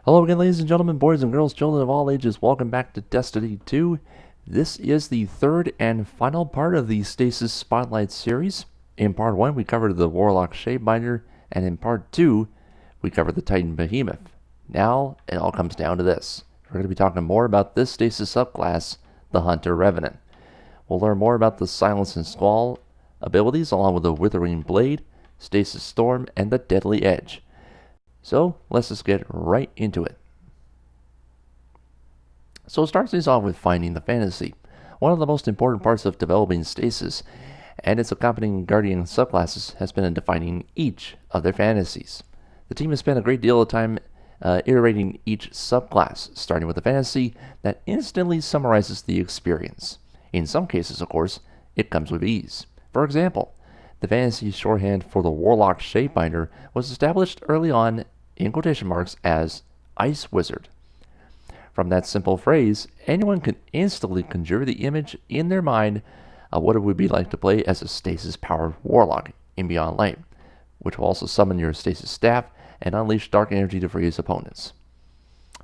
Hello again, ladies and gentlemen, boys and girls, children of all ages. Welcome back to Destiny 2. This is the third and final part of the Stasis Spotlight series. In part 1, we covered the Warlock Shapebinder, and in part 2, we covered the Titan Behemoth. Now, it all comes down to this. We're going to be talking more about this Stasis subclass, the Hunter Revenant. We'll learn more about the Silence and Squall abilities, along with the Withering Blade, Stasis Storm, and the Deadly Edge. So, let's just get right into it. So it starts things off with finding the fantasy, one of the most important parts of developing Stasis, and its accompanying Guardian subclasses has been in defining each of their fantasies. The team has spent a great deal of time iterating each subclass, starting with a fantasy that instantly summarizes the experience. In some cases, of course, it comes with ease. For example, the fantasy shorthand for the Warlock Shapebinder was established early on in quotation marks as Ice Wizard. From that simple phrase, anyone can instantly conjure the image in their mind of what it would be like to play as a Stasis-powered Warlock in Beyond Light, which will also summon your Stasis staff and unleash dark energy to free his opponents.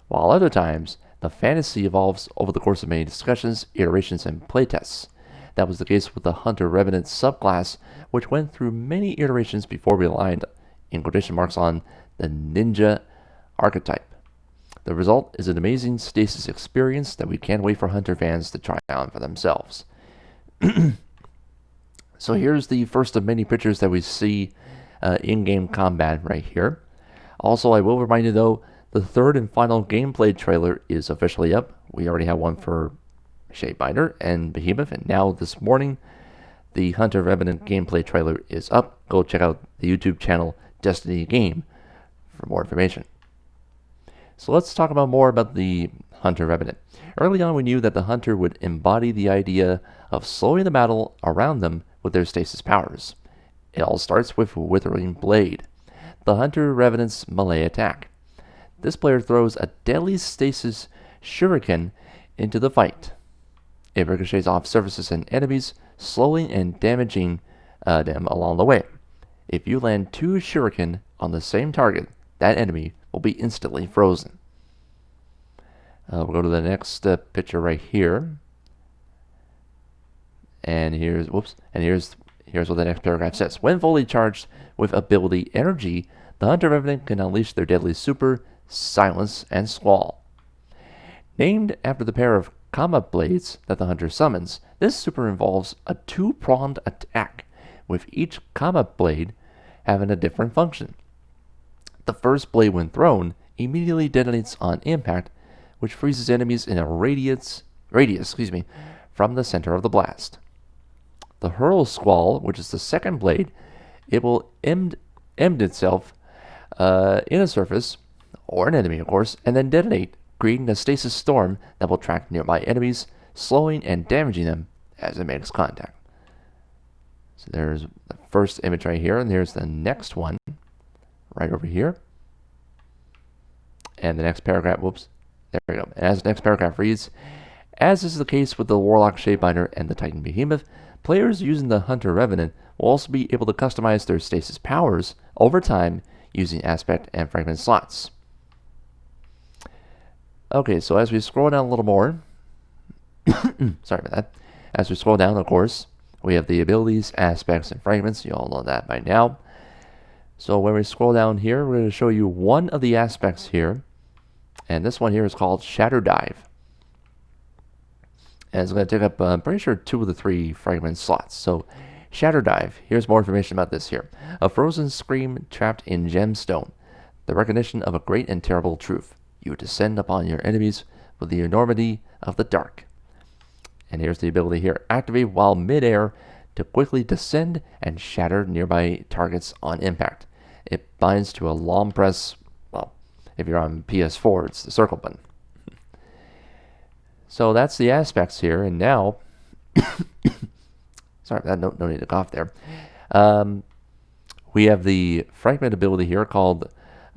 While other times, the fantasy evolves over the course of many discussions, iterations, and playtests. That was the case with the Hunter Revenant subclass, which went through many iterations before we aligned, in quotation marks, on the Ninja archetype. The result is an amazing Stasis experience that we can't wait for Hunter fans to try out for themselves. So here's the first of many pictures that we see in-game combat right here. Also, I will remind you though, the third and final gameplay trailer is officially up. We already have one for Shapebinder and Behemoth, and now this morning, the Hunter Revenant gameplay trailer is up. Go check out the YouTube channel Destiny Game for more information. So let's talk more about the Hunter Revenant. Early on, we knew that the Hunter would embody the idea of slowing the battle around them with their Stasis powers. It all starts with Withering Blade, the Hunter Revenant's melee attack. This player throws a deadly Stasis shuriken into the fight. It ricochets off surfaces and enemies, slowing and damaging them along the way. If you land 2 shuriken on the same target, that enemy will be instantly frozen. We'll go to the next picture right here. And here's what the next paragraph says. When fully charged with ability energy, the Hunter Revenant can unleash their deadly super, Silence and Squall. Named after the pair of combat blades that the Hunter summons, this super involves a 2-pronged attack, with each combat blade having a different function. The first blade, when thrown, immediately detonates on impact, which freezes enemies in a radius from the center of the blast. The Hurl Squall, which is the second blade, it will emd itself in a surface, or an enemy of course, and then detonate, creating a Stasis Storm that will track nearby enemies, slowing and damaging them as it makes contact. So there's the first image right here, and there's the next one right over here. And the next paragraph, there we go. And as the next paragraph reads, as is the case with the Warlock Shapebinder and the Titan Behemoth, players using the Hunter Revenant will also be able to customize their Stasis powers over time using aspect and fragment slots. Okay, so as we scroll down a little more, sorry about that. As we scroll down, of course, we have the abilities, aspects, and fragments. You all know that by now. So when we scroll down here, we're going to show you one of the aspects here. And this one here is called Shatter Dive. And it's going to take up, I'm pretty sure, 2 of the 3 fragment slots. So Shatter Dive, here's more information about this here. A frozen scream trapped in gemstone. The recognition of a great and terrible truth. You descend upon your enemies with the enormity of the dark. And here's the ability here. Activate while midair to quickly descend and shatter nearby targets on impact. It binds to a long press. Well, if you're on PS4, it's the circle button. So that's the aspects here. And now, sorry, no need to cough there. We have the fragment ability here called,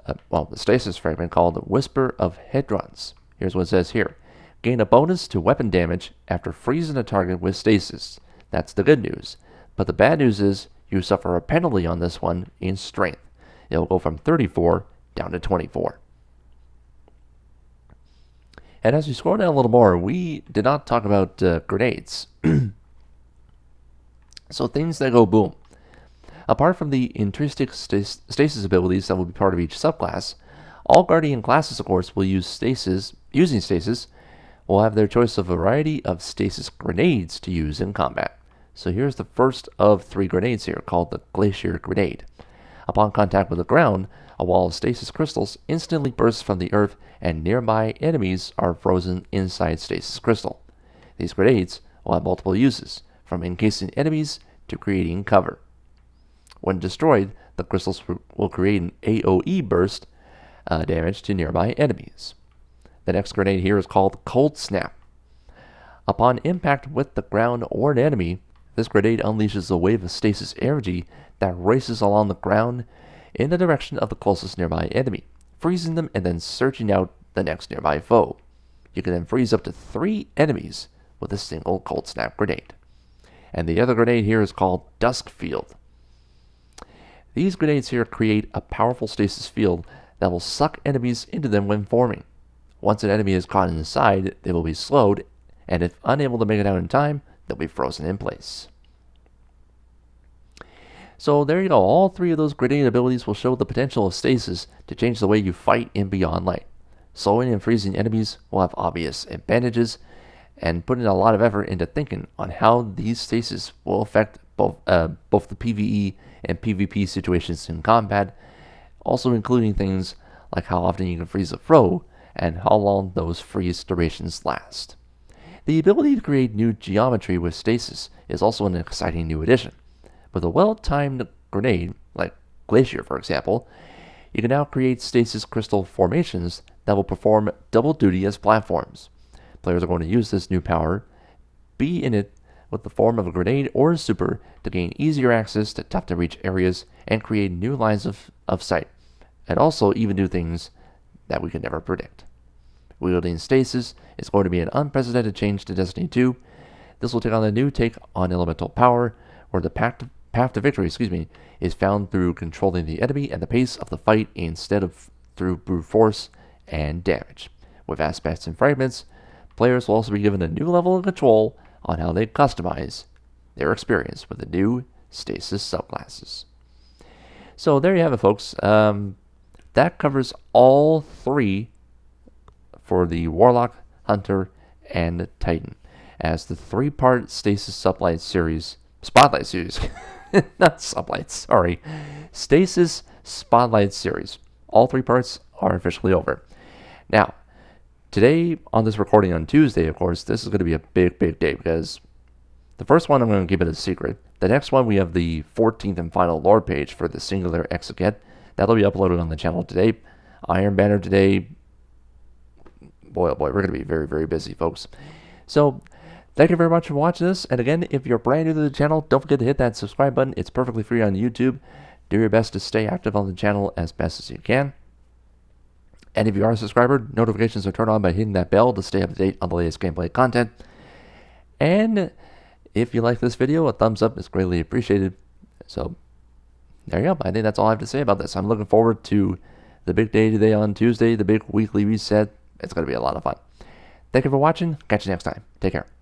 the Stasis fragment called Whisper of Hedrons. Here's what it says here. Gain a bonus to weapon damage after freezing a target with Stasis. That's the good news. But the bad news is you suffer a penalty on this one in strength. It will go from 34 down to 24. And as we scroll down a little more, we did not talk about grenades. So things that go boom. Apart from the intrinsic stasis abilities that will be part of each subclass, all Guardian classes, of course, will use stasis. Using stasis, will have their choice of a variety of stasis grenades to use in combat. So here's the first of 3 grenades here, called the Glacier Grenade. Upon contact with the ground, a wall of stasis crystals instantly bursts from the earth, and nearby enemies are frozen inside stasis crystal. These grenades will have multiple uses, from encasing enemies to creating cover. When destroyed, the crystals will create an AoE burst damage to nearby enemies. The next grenade here is called Cold Snap. Upon impact with the ground or an enemy, this grenade unleashes a wave of stasis energy that races along the ground in the direction of the closest nearby enemy, freezing them and then searching out the next nearby foe. You can then freeze up to 3 enemies with a single Cold Snap grenade. And the other grenade here is called Dusk Field. These grenades here create a powerful stasis field that will suck enemies into them when forming. Once an enemy is caught inside, they will be slowed, and if unable to make it out in time, they'll be frozen in place. So there you go, all 3 of those grenade abilities will show the potential of stasis to change the way you fight in Beyond Light. Slowing and freezing enemies will have obvious advantages, and putting a lot of effort into thinking on how these stasis will affect both the PvE and PvP situations in combat, also including things like how often you can freeze a foe and how long those freeze durations last. The ability to create new geometry with stasis is also an exciting new addition. With a well-timed grenade, like Glacier for example, you can now create stasis crystal formations that will perform double duty as platforms. Players are going to use this new power, be in it with the form of a grenade or a super to gain easier access to tough-to-reach areas and create new lines of sight, and also even do things that we could never predict. Wielding stasis is going to be an unprecedented change to Destiny 2. This will take on a new take on elemental power, where the path to victory is found through controlling the enemy and the pace of the fight instead of through brute force and damage. With aspects and fragments, players will also be given a new level of control on how they customize their experience with the new stasis subclasses. So there you have it, folks. That covers all 3 for the Warlock, Hunter, and Titan, as the 3-part Stasis Spotlight series, not Sublight, sorry, Stasis Spotlight series. All 3 parts are officially over. Now, today, on this recording on Tuesday, of course, this is going to be a big day, because the first one I'm going to keep it a secret. The next one, we have the 14th and final lore page for the Singular Exeget. That'll be uploaded on the channel today. Iron Banner today. Boy, oh boy, we're going to be very busy, folks. So, thank you very much for watching this. And again, if you're brand new to the channel, don't forget to hit that subscribe button. It's perfectly free on YouTube. Do your best to stay active on the channel as best as you can. And if you are a subscriber, notifications are turned on by hitting that bell to stay up to date on the latest gameplay content. And if you like this video, a thumbs up is greatly appreciated. So, there you go. I think that's all I have to say about this. I'm looking forward to the big day today on Tuesday, the big weekly reset. It's going to be a lot of fun. Thank you for watching. Catch you next time. Take care.